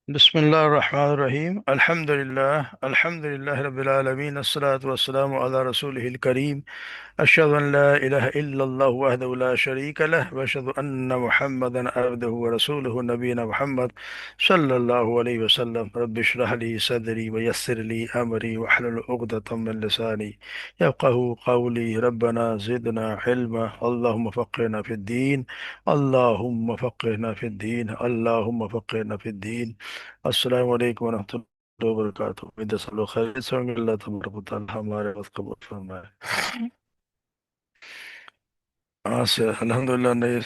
بسم الله الرحمن الرحيم الحمد لله رب العالمين الصلاة والسلام على رسوله الكريم أشهد أن لا إله إلا الله وحده لا شريك له وأشهد أن محمدا عبده ورسوله نبينا محمد صلى الله عليه وسلم رب اشرح لي صدري ويسر لي أمري واحلل عقدة من لساني يفقهوا قولي ربنا زدنا علما اللهم فقهنا في الدين اللهم فقهنا في الدين اللهم فقهنا في الدين السلام علیکم ورحمۃ اللہ وبرکاتہ۔ امید ہے سب لوگ خیریت سے ہوں گے۔ اللہ تبارک و تعالیٰ ہمارے وقت قبول فرمائے۔ آج سے الحمدللہ نئی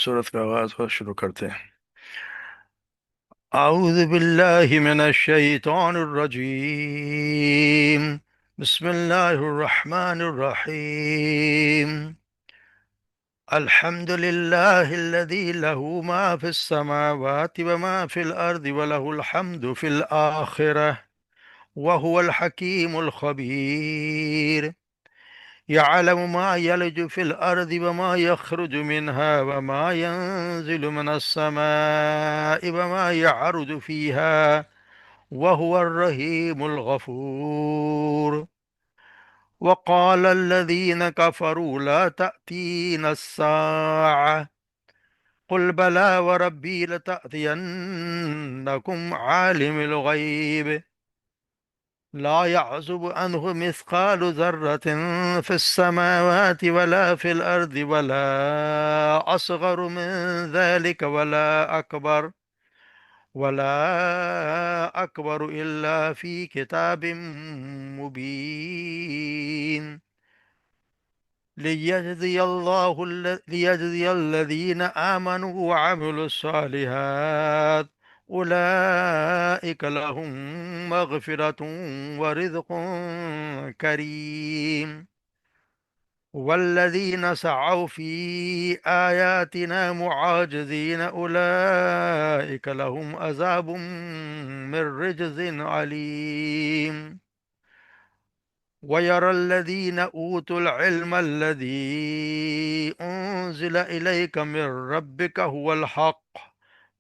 سورت کا آغاز اور شروع کرتے ہیں۔ اعوذ باللہ من الشیطان الرجیم، بسم اللہ الرحمن الرحیم۔ الحمد لله الذي له ما في السماوات وما في الأرض وله الحمد في الآخرة وهو الحكيم الخبير، يعلم ما يلج في الأرض وما يخرج منها وما ينزل من السماء وما يعرج فيها وهو الرحيم الغفور۔ وقال الذين كفروا لا تأتينا الساعة قل بلى وربي لتأتينكم عالم الغيب لا يعزب عنه مثقال ذرة في السماوات ولا في الأرض ولا أصغر من ذلك ولا أكبر إلا في كتاب مبين، ليجزي الذين آمنوا وعملوا الصالحات أولئك لهم مغفرة ورزق كريم، والذين سعوا في آياتنا معاجزين أولئك لهم عذاب من رجز عليم، ويرى الذين أوتوا العلم الذي أنزل إليك من ربك هو الحق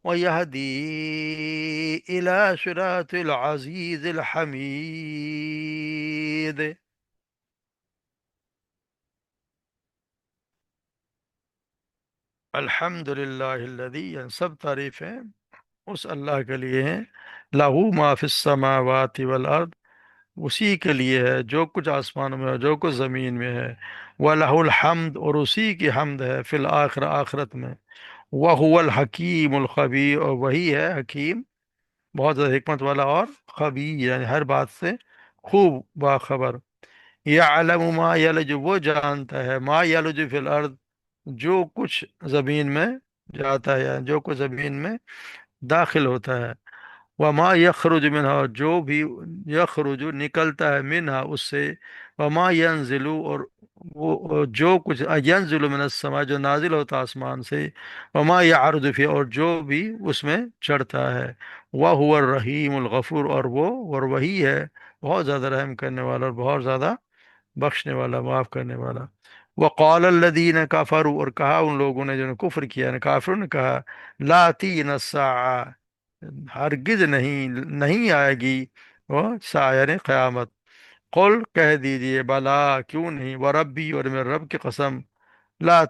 ويهدي إلى صراط العزيز الحميد۔ الحمد للہ الذی، سب تعریفیں اس اللہ کے لیے ہیں، لہو ما فی السماوات والارض، اسی کے لیے ہے جو کچھ آسمانوں میں ہے جو کچھ زمین میں ہے، وَلَهُ الحمد، اور اسی کی حمد ہے، فی الآخرہ، آخرت میں، وَهُوَ الحکیم الخبیر، اور وہی ہے حکیم، بہت زیادہ حکمت والا، اور خبیر یعنی ہر بات سے خوب باخبر۔ یعلم ما یلج، وہ جانتا ہے، ما یلج فی الارض، جو کچھ زمین میں جاتا ہے، یعنی جو کچھ زمین میں داخل ہوتا ہے، وما یخرج منہا، اور جو بھی یخرج نکلتا ہے، منہا اس سے، وما ینزل، اور وہ جو کچھ ینزل من السماء، جو نازل ہوتا ہے آسمان سے، وما یعرج فی، اور جو بھی اس میں چڑھتا ہے، وہو الرحیم الغفور، اور وہی ہے بہت زیادہ رحم کرنے والا اور بہت زیادہ بخشنے والا، معاف کرنے والا۔ وقال الذین کفروا، اور کہا ان لوگوں نے جنہوں نے کفر کیا، یعنی کافروں نے کہا، لا تین الساعہ، ہرگز نہیں آئے گی وہ سایہ یعنی قیامت۔ قل، کہہ دیجئے، بلا، کیوں نہیں، وربی، اور میرے رب کی قسم، لا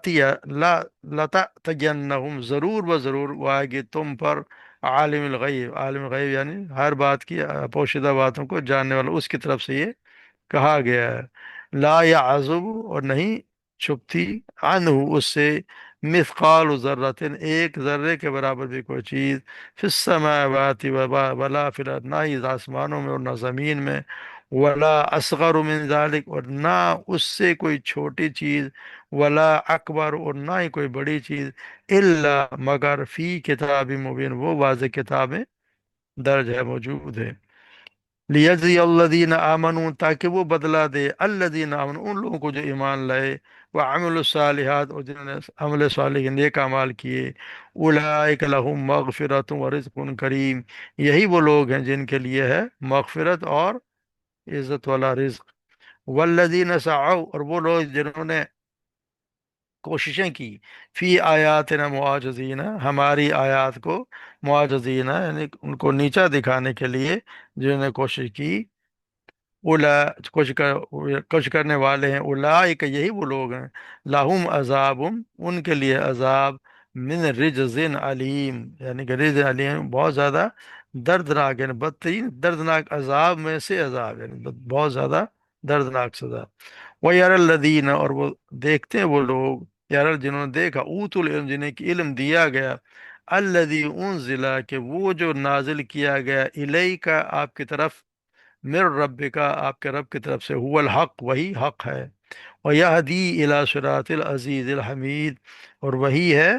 لتأتینہم، ضرور و ضرور وہ آئے گی تم پر، عالم الغیب، عالم الغیب یعنی ہر بات کی پوشیدہ باتوں کو جاننے والا، اس کی طرف سے یہ کہا گیا ہے۔ لا یعزب، اور نہیں چھپتی، عنہ اس سے، مثقال ذرۃ، ایک ذرے کے برابر بھی کوئی چیز، فی السماوات ولا فی الارض، نہ ہی آسمانوں میں اور نہ زمین میں، ولا اصغر من ذلک، اور نہ اس سے کوئی چھوٹی چیز، ولا اکبر، اور نہ ہی کوئی بڑی چیز، الا مگر، فی کتاب مبین، وہ واضح کتاب میں درج ہے، موجود ہے۔ لیجزی الذین آمنوا، تاکہ وہ بدلہ دے، الذین آمنوا، ان لوگوں کو جو ایمان لائے، وعملوا الصالحات، اور جنہوں نے عمل صالح نیک اعمال کیے، اولئک لہم مغفرۃ ورزق کریم، یہی وہ لوگ ہیں جن کے لیے ہے مغفرت اور عزت والا رزق۔ والذین سعوا، اور وہ لوگ جنہوں نے کوششیں کی، فی آیاتنا معاجزین، ہماری آیات کو معاجزین یعنی ان کو نیچا دکھانے کے لیے جنہوں نے کوشش کی، اولا کچھ کرنے والے ہیں، اولئک یہی وہ لوگ ہیں، لہم عذاب، ان کے لیے عذاب، من رجز علیم، یعنی کہ رجز علیم بہت زیادہ دردناک، یعنی بدترین دردناک عذاب میں سے عذاب، یعنی بہت زیادہ دردناک سزا۔ وہ یار الذین، اور وہ دیکھتے ہیں وہ لوگ، یار جنہوں نے دیکھا، اوت العلم جنہیں کہ علم دیا گیا، الذی انزلہ کہ وہ جو نازل کیا گیا، الیک آپ کی طرف، مر رب کا آپ کے رب کی طرف سے، هو الحق وہی حق ہے، وَيَهْدِي إِلَى صِرَاطِ الْعَزِيزِ الْحَمِيدِ، اور وہی ہے،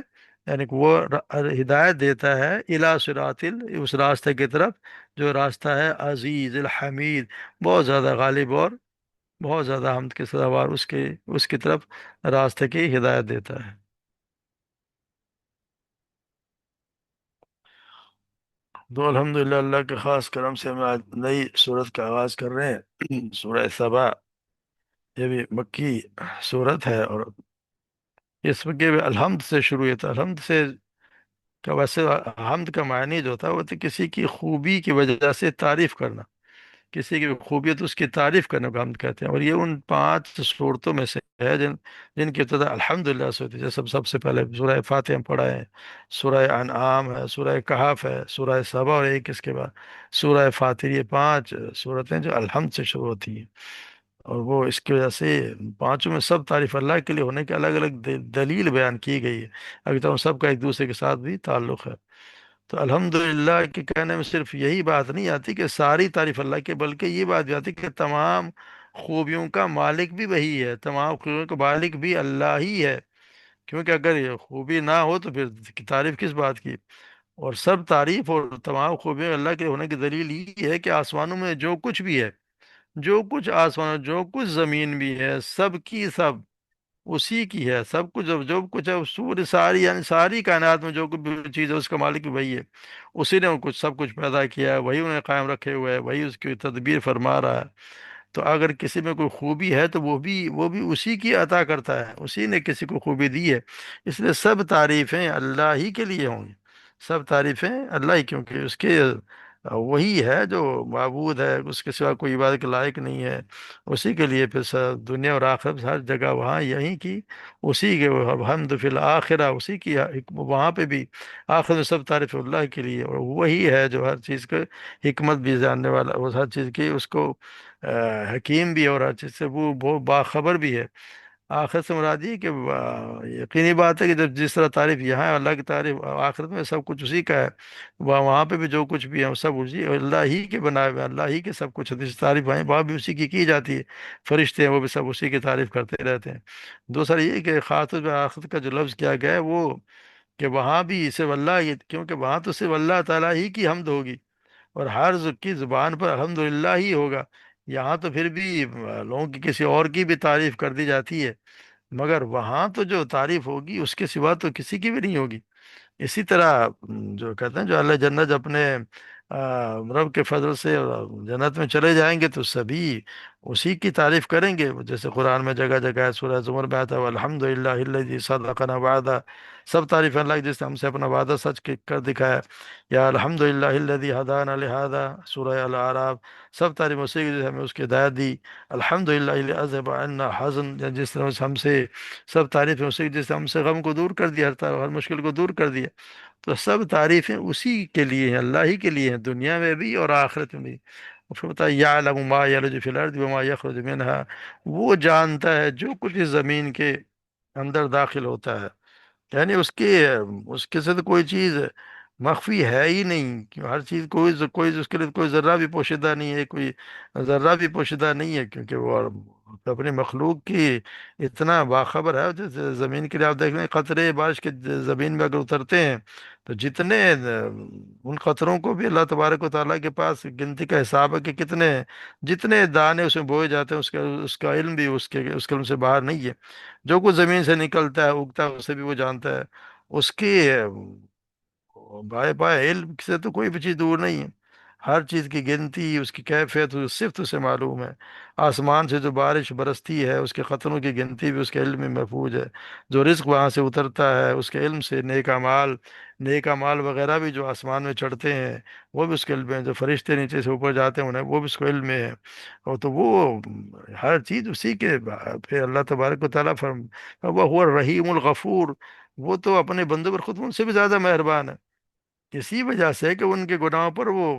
یعنی کہ وہ ہدایت دیتا ہے، الی صراط اس راستے کی طرف جو راستہ ہے عزیز الحمید، بہت زیادہ غالب اور بہت زیادہ حمد کے سزاوار، اس کی طرف راستے کی ہدایت دیتا ہے۔ تو الحمدللہ اللہ کے خاص کرم سے ہم آج نئی صورت کا آغاز کر رہے ہیں، سورہ سبا، یہ بھی مکی صورت ہے، اور اس میں کہ الحمد سے شروع ہے، تو الحمد سے کا ویسے حمد کا معنی جو تھا وہ تو کسی کی خوبی کی وجہ سے تعریف کرنا، کسی کی خوبی ہے تو اس کی تعریف کرنے کو حمد کہتے ہیں، اور یہ ان 5 صورتوں میں سے ہے جن کی ابتدا الحمدللہ سے ہوتی ہے، جیسے سب سے پہلے سورہ فاتحہ ہم پڑھا ہے، سورہ انعام ہے، سورہ کہف ہے، سورہ سبا، اور ایک اس کے بعد سورہ فاتر، یہ 5 صورتیں جو الحمد سے شروع ہوتی ہیں، اور وہ اس کی وجہ سے پانچوں میں سب تعریف اللہ کے لیے ہونے کے الگ الگ دلیل بیان کی گئی ہے، ابھی تو ہم سب کا ایک دوسرے کے ساتھ بھی تعلق ہے۔ تو الحمدللہ کے کہنے میں صرف یہی بات نہیں آتی کہ ساری تعریف اللہ کی، بلکہ یہ بات بھی آتی کہ تمام خوبیوں کا مالک بھی وہی ہے، تمام خوبیوں کا مالک بھی اللہ ہی ہے، کیونکہ اگر یہ خوبی نہ ہو تو پھر تعریف کس بات کی؟ اور سب تعریف اور تمام خوبیاں اللہ کے ہونے کی دلیل یہ ہے کہ آسمانوں میں جو کچھ بھی ہے، جو کچھ آسمان، جو کچھ زمین بھی ہے، سب کی سب اسی کی ہے، سب کچھ جو کچھ ہے سور ساری، یعنی ساری کائنات میں جو کچھ بھی چیز ہے اس کا مالک بھی وہی ہے، اسی نے کچھ سب کچھ پیدا کیا ہے، وہی انہیں قائم رکھے ہوئے ہے، وہی اس کی تدبیر فرما رہا ہے۔ تو اگر کسی میں کوئی خوبی ہے تو وہ بھی اسی کی عطا کرتا ہے، اسی نے کسی کو خوبی دی ہے، اس لیے سب تعریفیں اللہ ہی کے لیے ہوں گی، سب تعریفیں اللہ ہی، کیونکہ اس کے وہی ہے جو معبود ہے، اس کے سوا کوئی عبادت کے لائق نہیں ہے، اسی کے لیے پھر دنیا اور آخرت ہر جگہ وہاں یہیں کی، اسی کے حمد فی الآخرہ، اسی کی وہاں پہ بھی آخرت میں سب تعریف اللہ کے لیے، اور وہی ہے جو ہر چیز کا حکمت بھی جاننے والا، وہ ہر چیز کی اس کو حکیم بھی ہے، اور ہر چیز سے وہ باخبر بھی ہے۔ آخرت سے مراد یہ کہ یقینی بات ہے کہ جب جس طرح تعریف یہاں ہے اللہ کی تعریف آخرت میں سب کچھ اسی کا ہے، وہاں پہ بھی جو کچھ بھی ہے وہ سب اسی اللہ ہی کے بنائے ہوئے، اللہ ہی کے سب کچھ جس تعریف ہیں وہاں بھی اسی کی جاتی ہے، فرشتے ہیں وہ بھی سب اسی کی تعریف کرتے رہتے ہیں۔ دوسرا یہ کہ خاطر آخرت کا جو لفظ کیا گیا ہے وہ کہ وہاں بھی صرف اللہ کیونکہ وہاں تو صرف اللہ تعالیٰ ہی کی حمد ہوگی، اور ہر کی زبان پر الحمدللہ ہی ہوگا، یہاں تو پھر بھی لوگوں کی کسی اور کی بھی تعریف کر دی جاتی ہے، مگر وہاں تو جو تعریف ہوگی اس کے سوا تو کسی کی بھی نہیں ہوگی۔ اسی طرح جو کہتے ہیں جو اللہ جنت اپنے رب کے فضل سے جنت میں چلے جائیں گے تو سبھی اسی کی تعریف کریں گے، جیسے قرآن میں جگہ جگہ ہے، سورہ زمر میں آتا ہے الحمد للہ الذی صدقنا وعدہ، سب تعریف اللہ کی جس نے ہم سے اپنا وعدہ سچ کر دکھایا، یا الحمد للہ الذی ہدانا لہذا، سورہ الاعراف، سب تعریف اسی کی جس نے ہمیں اس کی ہدایت دی، الحمد للہ الذی اذهب عنا حزن، جس طرح سے ہم سے سب تعریفیں اسی کی جس نے ہم سے غم کو دور کر دیا، ہر مشکل کو دور کر دیا۔ تو سب تعریفیں اسی کے لیے ہیں، اللہ ہی کے لیے ہیں، دنیا میں بھی اور آخرت میں بھی۔ اور پھر بتایا یعلم ما یلج فی الارض وما یخرج منها، وہ جانتا ہے جو کچھ اس زمین کے اندر داخل ہوتا ہے، یعنی اس کے سے تو کوئی چیز مخفی ہے ہی نہیں، ہر چیز کوئی اس کے لیے کوئی ذرہ بھی پوشیدہ نہیں ہے، کوئی ذرہ بھی پوشیدہ نہیں ہے، کیونکہ وہ اپنی مخلوق کی اتنا باخبر ہے، جیسے زمین کے لیے آپ دیکھ لیں قطرے بارش کے زمین میں اگر اترتے ہیں تو جتنے ان قطروں کو بھی اللہ تبارک و تعالیٰ کے پاس گنتی کا حساب ہے کہ کتنے، جتنے دانے اس میں بوئے جاتے ہیں، اس کا علم بھی اس کے علم سے باہر نہیں ہے، جو کچھ زمین سے نکلتا ہے اگتا ہے اسے بھی وہ جانتا ہے، اس کی بائے بائے علم سے تو کوئی بھی چیز دور نہیں ہے۔ ہر چیز کی گنتی، اس کی کیفیت، اس صفت اسے معلوم ہے۔ آسمان سے جو بارش برستی ہے اس کے قطروں کی گنتی بھی اس کے علم میں محفوظ ہے۔ جو رزق وہاں سے اترتا ہے اس کے علم سے، نیک اعمال وغیرہ بھی جو آسمان میں چڑھتے ہیں وہ بھی اس کے علم میں ہے۔ جو فرشتے نیچے سے اوپر جاتے ہیں انہیں وہ بھی اس کو علم میں ہے۔ اور تو وہ ہر چیز اسی کے پھر اللہ تبارک و تعالیٰ وہ ہوا الرحیم الغفور، وہ تو اپنے بندوں پر خود ان سے بھی زیادہ مہربان ہے، اسی وجہ سے کہ ان کے گناہوں پر وہ،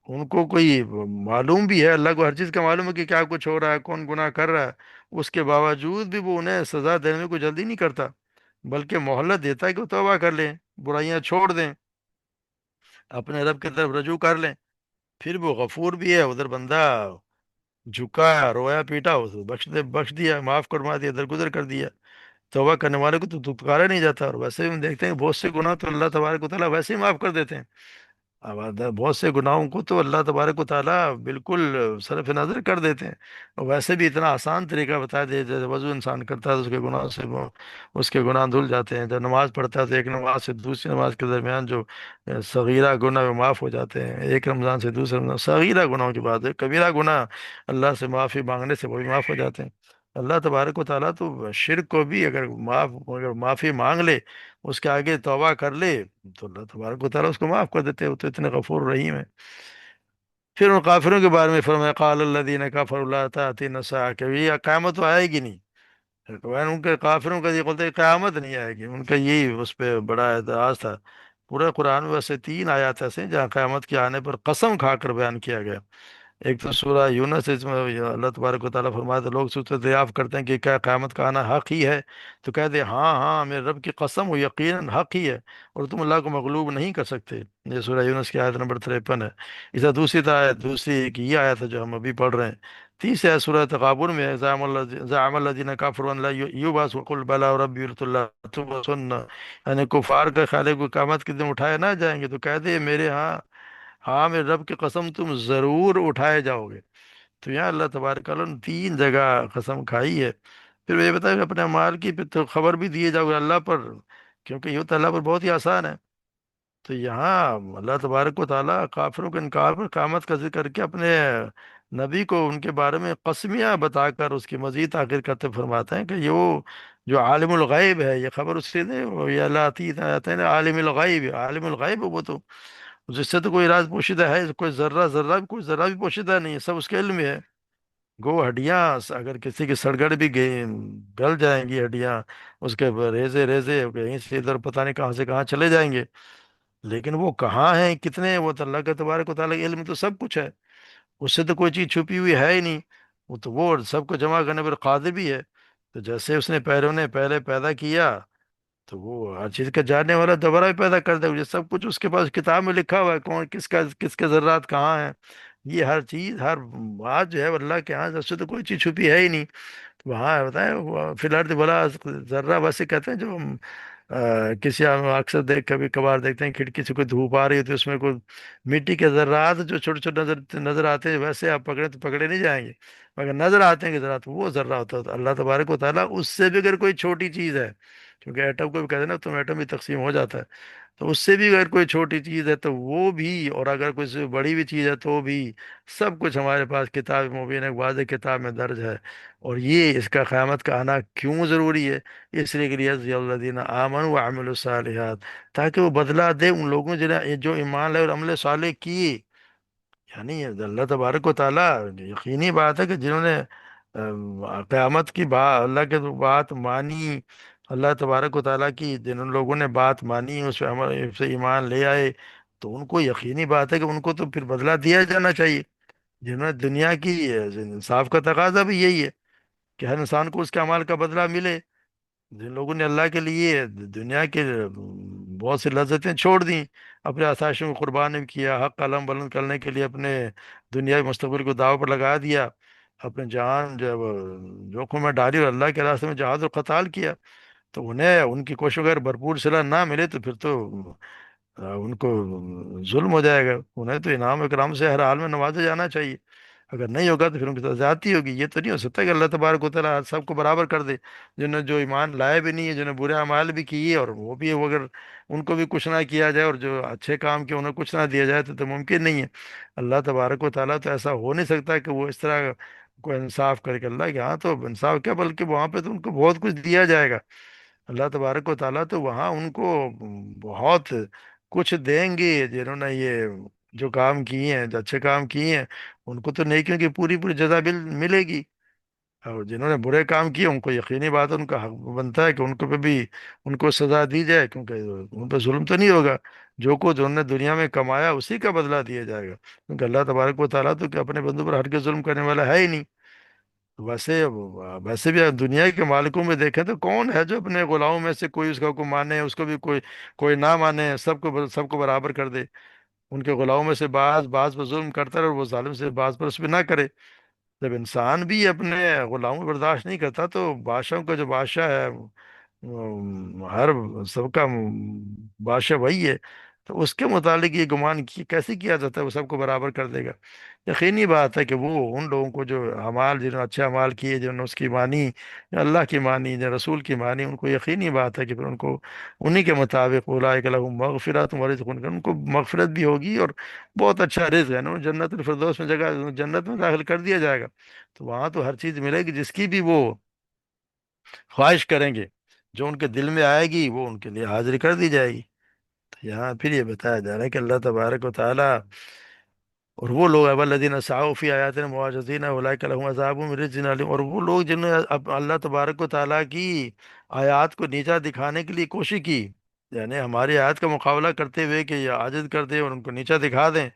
ان کو کوئی معلوم بھی ہے، اللہ کو ہر چیز کا معلوم ہے کہ کیا کچھ ہو رہا ہے، کون گناہ کر رہا ہے، اس کے باوجود بھی وہ انہیں سزا دینے میں کوئی جلدی نہیں کرتا، بلکہ مہلت دیتا ہے کہ وہ توبہ کر لیں، برائیاں چھوڑ دیں، اپنے رب کی طرف رجوع کر لیں۔ پھر وہ غفور بھی ہے، ادھر بندہ جھکا رویا پیٹا، اس کو بخش دیا، معاف کروا دیا، درگزر کر دیا۔ توبہ کرنے والے کو تو دتکارا نہیں جاتا، اور ویسے بھی ہم دیکھتے ہیں بہت سے گناہ تو اللہ تبارک و تعالیٰ ویسے ہی معاف کر دیتے ہیں۔ اب بہت سے گناہوں کو تو اللہ تبارک و تعالیٰ بالکل صرف نظر کر دیتے ہیں، اور ویسے بھی اتنا آسان طریقہ بتا دے، جیسے وضو انسان کرتا ہے تو اس کے گناہ سے اس کے گناہ دھل جاتے ہیں، جب نماز پڑھتا ہے تو ایک نماز سے دوسری نماز کے درمیان جو صغیرہ گناہ وہ معاف ہو جاتے ہیں، ایک رمضان سے دوسرے رمضان، صغیرہ گناہوں کی بات ہے، کبیرہ گناہ اللہ سے معافی مانگنے سے وہ بھی معاف ہو جاتے ہیں۔ اللہ تبارک و تعالیٰ تو شرک کو بھی اگر معافی مانگ لے، اس کے آگے توبہ کر لے، تو اللہ تبارک و تعالیٰ اس کو معاف کر دیتے ہیں، وہ تو اتنے غفور رحیم ہے۔ پھر ان کافروں کے بارے میں فرمایا قال الذین کفروا لا تأتینا الساعۃ، کہ یہ قیامت تو آئے گی نہیں۔ ان کے کافروں کا یہ بولتے ہیں قیامت نہیں آئے گی، ان کا یہی اس پہ بڑا اعتراض تھا۔ پورے قرآن میں ویسے تین آیات ایسے ہیں جہاں قیامت کے آنے پر قسم کھا کر بیان کیا گیا۔ ایک تو سورہ یونس ہے، اس میں اللہ تبارک و تعالیٰ فرماتے ہیں، لوگ سوچتے دریافت کرتے ہیں کہ کیا قیامت کا آنا حق ہی ہے، تو کہتے ہیں ہاں ہاں میرے رب کی قسم وہ یقیناً حق ہی ہے، اور تم اللہ کو مغلوب نہیں کر سکتے۔ یہ سورہ یونس کی آیت نمبر 53 ہے۔ اس طرح دوسری ایک یہ آیت ہے جو ہم ابھی پڑھ رہے ہیں، تیسری آیت سورہ تغابن میں ہے، زعم الذین کفروا ان لا یبعثوا قل بلی وربی لتبعثن، یعنی کفار کا خیال ہے کہ قیامت کے دن اٹھائے نہ جائیں گے، تو کہتے ہیں میرے ہاں، ہاں میرے رب کی قسم تم ضرور اٹھائے جاؤ گے۔ تو یہاں اللہ تبارک تعالیٰ نے تین جگہ قسم کھائی ہے۔ پھر وہ یہ بتایا کہ اپنے مال کی پھر تو خبر بھی دیے جاؤ گے اللہ پر، کیونکہ یہ تو اللہ پر بہت ہی آسان ہے۔ تو یہاں اللہ تبارک و تعالیٰ کافروں کے انکار پر قیامت کا ذکر کر کے اپنے نبی کو ان کے بارے میں قسمیاں بتا کر اس کی مزید تاخیر کرتے فرماتے ہیں کہ یہ وہ جو عالم الغیب ہے، یہ خبر اس سے دے، وہ یہ اللہ آتے ہیں عالم الغیب، عالم الغیب وہ تو جس سے تو کوئی راز پوشیدہ ہے، کوئی ذرہ بھی پوشیدہ نہیں ہے، سب اس کے علم میں ہے۔ گو ہڈیاں اگر کسی کی سڑگڑ بھی گئی، گل جائیں گی ہڈیاں، اس کے ریزے ریزے کہیں سے ادھر پتہ نہیں کہاں سے کہاں چلے جائیں گے، لیکن وہ کہاں ہیں کتنے ہیں، وہ تو اللہ کے تبارک و تعالیٰ کے علم میں تو سب کچھ ہے، اس سے تو کوئی چیز چھپی ہوئی ہے ہی نہیں، وہ تو وہ سب کو جمع کرنے پر قادر بھی ہے۔ تو جیسے اس نے پیروں نے پہلے پیدا کیا، تو وہ ہر چیز کا جاننے والا دوبارہ بھی پیدا کر دے گا، یہ سب کچھ اس کے پاس کتاب میں لکھا ہوا ہے، کون کس کے ذرات کہاں ہیں، یہ ہر چیز ہر بات جو ہے وہ اللہ کے ہاں، اس سے تو کوئی چیز چھپی ہے ہی نہیں۔ وہاں بتائیں فی الارض بلا ذرہ، ویسے کہتے ہیں جو ہم کسی ہم اکثر کبھی کبھار دیکھتے ہیں کھڑکی سے کوئی دھوپ آ رہی ہوتی ہے، اس میں کوئی مٹی کے ذرات جو چھوٹے چھوٹے نظر آتے ہیں، ویسے آپ پکڑے تو پکڑے نہیں جائیں گے، مگر نظر آتے ہیں کہ ذرات وہ ذرہ ہوتا ہے۔ تو اللہ تبارک و تعالیٰ اس سے بھی اگر کوئی چھوٹی چیز ہے، کیونکہ ایٹم کو بھی کہتے ہیں نا، تو ایٹم بھی تقسیم ہو جاتا ہے، تو اس سے بھی اگر کوئی چھوٹی چیز ہے تو وہ بھی، اور اگر کوئی سے بڑی بھی چیز ہے تو بھی، سب کچھ ہمارے پاس کتاب مبین ایک واضح کتاب میں درج ہے۔ اور یہ اس کا قیامت کا آنا کیوں ضروری ہے؟ اس لیے کہ لیجزی الذین آمنوا وعملوا الصالحات، تاکہ وہ بدلہ دے ان لوگوں جنہیں جو ایمان لائے اور عمل صالح کیے۔ یعنی یہ اللہ تبارک و تعالیٰ، یقینی بات ہے کہ جنہوں نے قیامت کی بات، اللہ کے بات مانی، اللہ تبارک و تعالیٰ کی جن لوگوں نے بات مانی، اس پہ عمل، اس سے ایمان لے آئے، تو ان کو یقینی بات ہے کہ ان کو تو پھر بدلہ دیا جانا چاہیے۔ جنہوں نے دنیا کی انصاف کا تقاضا بھی یہی ہے کہ ہر انسان کو اس کے اعمال کا بدلہ ملے۔ جن لوگوں نے اللہ کے لیے دنیا کے بہت سی لذتیں چھوڑ دیں، اپنے آسائشوں کو قربان بھی کیا، حق قلم بلند کرنے کے لیے اپنے دنیاوی مستقبل کو داؤ پر لگا دیا، اپنے جان جب جوخم میں ڈالی اور اللہ کے راستے میں جہاد و قتال کیا، تو انہیں ان کی کوششوں اگر بھرپور صلہ نہ ملے تو پھر تو ان کو ظلم ہو جائے گا، انہیں تو انعام اکرام سے ہر حال میں نوازا جانا چاہیے۔ اگر نہیں ہوگا تو پھر ان کے ساتھ زیادتی ہوگی. یہ تو نہیں ہو سکتا کہ اللہ تبارک و تعالیٰ سب کو برابر کر دے. جو ایمان لائے بھی نہیں ہے، جنہوں نے برے اعمال بھی کیے اور وہ بھی، وہ اگر ان کو بھی کچھ نہ کیا جائے اور جو اچھے کام کیے انہیں کچھ نہ دیا جائے تو ممکن نہیں ہے. اللہ تبارک و تعالیٰ تو ایسا ہو نہیں سکتا کہ وہ اس طرح کو انصاف کرے. کہ اللہ کے ہاں تو انصاف کیا، بلکہ وہاں پہ تو ان کو بہت کچھ دیا جائے گا. اللہ تبارک و تعالیٰ تو وہاں ان کو بہت کچھ دیں گے. جنہوں نے یہ جو کام کیے ہیں، جو اچھے کام کیے ہیں، ان کو تو نیکیوں کی پوری پوری جزا ملے گی. اور جنہوں نے برے کام کیے ان کو یقینی بات ہے، ان کا حق بنتا ہے کہ ان کو پہ بھی ان کو سزا دی جائے، کیونکہ ان پہ ظلم تو نہیں ہوگا. جو کچھ انہوں نے دنیا میں کمایا اسی کا بدلہ دیا جائے گا، کیونکہ اللہ تبارک و تعالیٰ تو کہ اپنے بندوں پر ہرگز ظلم کرنے والا ہے ہی نہیں. ویسے بھی اگر دنیا کے مالکوں میں دیکھیں تو کون ہے جو اپنے غلاموں میں سے کوئی اس کا کو مانے، اس کو بھی کوئی نہ مانے، سب کو برابر کر دے. ان کے غلاموں میں سے بعض پر ظلم کرتا ہے اور وہ ظالم سے بعض پر اس پہ نہ کرے. جب انسان بھی اپنے غلاموں برداشت نہیں کرتا تو بادشاہوں کا جو بادشاہ ہے، ہر سب کا بادشاہ وہی ہے. تو اس کے متعلق یہ گمان کیسے کیا جاتا ہے وہ سب کو برابر کر دے گا؟ یقینی بات ہے کہ وہ ان لوگوں کو جو اعمال، جنہوں نے اچھے اعمال کیے، جنہوں نے اس کی مانی، یا اللہ کی مانی، یا رسول کی مانی، ان کو یقینی بات ہے کہ پھر ان کو انہی کے مطابق اولئک لہم مغفرات و رزق، ان کو مغفرت بھی ہوگی اور بہت اچھا رزق ہے نا. جنت الفردوس میں جگہ، جنت میں داخل کر دیا جائے گا. تو وہاں تو ہر چیز ملے گی جس کی بھی وہ خواہش کریں گے. جو ان کے دل میں آئے گی وہ ان کے لیے حاضر کر دی جائے گی. تو یہاں پھر یہ بتایا جا رہا ہے کہ اللہ تبارک و تعالیٰ اور وہ لوگ والذین سعوا فی آیاتنا معاجزین اولئک لهم عذاب من رجز علیم، اور وہ لوگ جنہوں نے اللہ تبارک و تعالیٰ کی آیات کو نیچا دکھانے کے لیے کوشش کی، یعنی ہماری آیات کا مقابلہ کرتے ہوئے کہ یہ عاجز کر دیں اور ان کو نیچا دکھا دیں.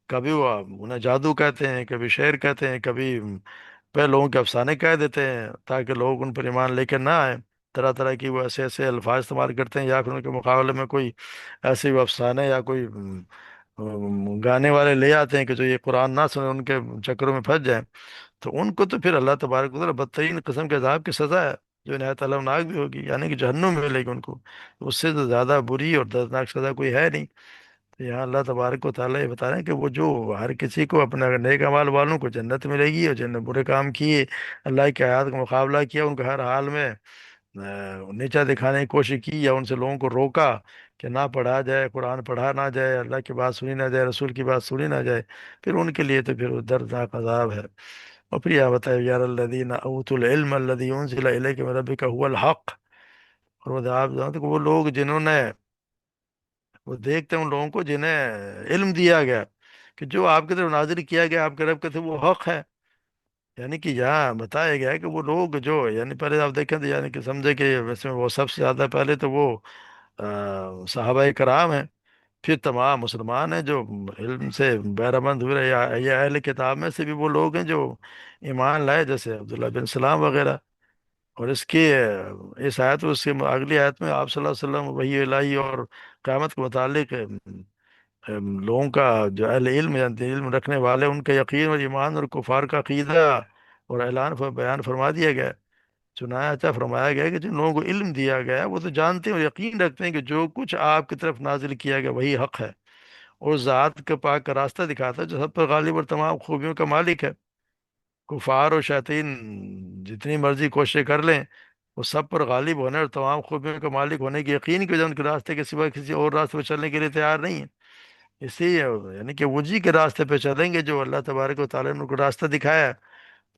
کبھی وہ انہیں جادو کہتے ہیں، کبھی شعر کہتے ہیں، کبھی پہ لوگوں کے افسانے کہہ دیتے ہیں تاکہ لوگ ان پر ایمان لے کر نہ آئیں. طرح طرح کی وہ ایسے ایسے الفاظ استعمال کرتے ہیں، یا پھر ان کے مقابلے میں کوئی ایسے وہ افسانے یا کوئی گانے والے لے آتے ہیں کہ جو یہ قرآن نہ سنیں، ان کے چکروں میں پھنس جائیں. تو ان کو تو پھر اللہ تبارک و تعالیٰ بدترین قسم کے عذاب کی سزا ہے، جو نہایت المناک بھی ہوگی، یعنی کہ جہنم میں ملے گی ان کو. اس سے تو زیادہ بری اور دردناک سزا کوئی ہے نہیں. تو یہاں اللہ تبارک و تعالیٰ یہ بتا رہے ہیں کہ وہ جو ہر کسی کو اپنا نیک اعمال والوں کو جنت ملے گی، اور جن نے برے کام کیے، اللہ کی آیات کا مقابلہ کیا، ان کو ہر حال میں نیچا دکھانے کی کوشش کی یا ان سے لوگوں کو روکا کہ نہ پڑھا جائے، قرآن پڑھا نہ جائے، اللہ کی بات سنی نہ جائے، رسول کی بات سنی نہ جائے، پھر ان کے لیے تو پھر دردناک عذاب ہے. اور پھر یہ بتائے یار الذین اوتوا العلم الذی انزل الیک من ربک هو الحق. اور وہ آپ جانتے کہ وہ لوگ جنہوں نے، وہ دیکھتے ہیں ان لوگوں کو جنہیں علم دیا گیا کہ جو آپ کی طرف نازل کیا گیا آپ کے رب کے تھے وہ حق ہے. یعنی کہ یہاں بتایا گیا ہے کہ وہ لوگ جو، یعنی پہلے آپ دیکھیں تو یعنی کہ سمجھے کہ ویسے وہ سب سے زیادہ پہلے تو وہ صحابہ کرام ہیں، پھر تمام مسلمان ہیں جو علم سے بہرہ مند ہوئے، یا اہل کتاب میں سے بھی وہ لوگ ہیں جو ایمان لائے، جیسے عبداللہ بن سلام وغیرہ. اور اس کی اس آیت اور اس کے اگلی آیت میں آپ صلی اللہ علیہ وسلم وحی الہی اور قیامت کے متعلق لوگوں کا جو اہل علم یا علم رکھنے والے ان کا یقین اور ایمان اور کفار کا عقیدہ اور اعلان بیان فرما دیا گیا ہے. چنانچہ فرمایا گیا ہے کہ جن لوگوں کو علم دیا گیا ہے وہ تو جانتے ہیں اور یقین رکھتے ہیں کہ جو کچھ آپ کی طرف نازل کیا گیا وہی حق ہے، اور ذات کے پاک کا راستہ دکھاتا ہے جو سب پر غالب اور تمام خوبیوں کا مالک ہے. کفار اور شیاطین جتنی مرضی کوششیں کر لیں، وہ سب پر غالب ہونے اور تمام خوبیوں کا مالک ہونے کی یقین کی وجہ ان کے راستے کے سوا کسی اور راستے پہ چلنے کے لیے تیار نہیں ہے. اسی یعنی کہ وہ جی کے راستے پہ چلیں گے جو اللہ تبارک و تعالیٰ نے ان کو راستہ دکھایا ہے،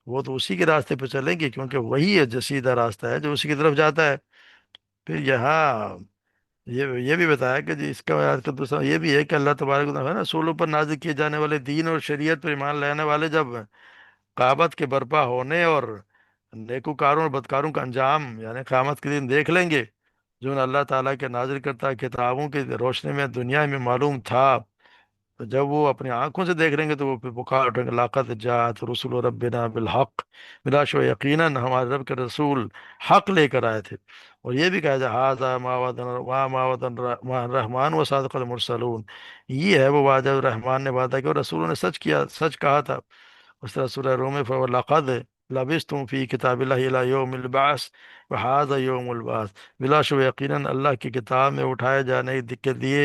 وہ تو اسی کے راستے پہ چلیں گے، کیونکہ وہی ہے جو سیدھا راستہ ہے جو اسی کی طرف جاتا ہے. پھر یہاں یہ بھی بتایا کہ جی اس کا آیات کا دوسرا یہ بھی ہے کہ اللہ تبارک و تعالیٰ ہے نا رسولوں پر نازل کیے جانے والے دین اور شریعت پر ایمان لانے والے جب قیامت کے برپا ہونے اور نیکوکاروں اور بدکاروں کا انجام یعنی قیامت کے دن دیکھ لیں گے، جو اللہ تعالیٰ کے نازل کرتا کتابوں کی روشنی میں دنیا میں معلوم تھا، تو جب وہ اپنی آنکھوں سے دیکھ لیں گے تو وہ پھر پکار اٹھیں گے لاقت جاءت رسول ربنا بالحق، بلا شبہ یقیناً ہمارے رب کے رسول حق لے کر آئے تھے. اور یہ بھی کہا جائے ھذا ما وعدنا الرحمن و صادق المرسلون، یہ ہے وہ وعدہ الرحمن نے وعدہ کیا اور رسولوں نے سچ کیا، سچ کہا تھا. اس طرح سورہ روم میں فَلَقَدْ لَبِثْتُمْ فِي كِتَابِ اللَّهِ إِلَى يَوْمِ الْبَعْثِ وَهَذَا يَوْمُ الْبَعْثِ. بلا شبہ یقیناً اللہ کی کتاب میں اٹھائے جانے کے لیے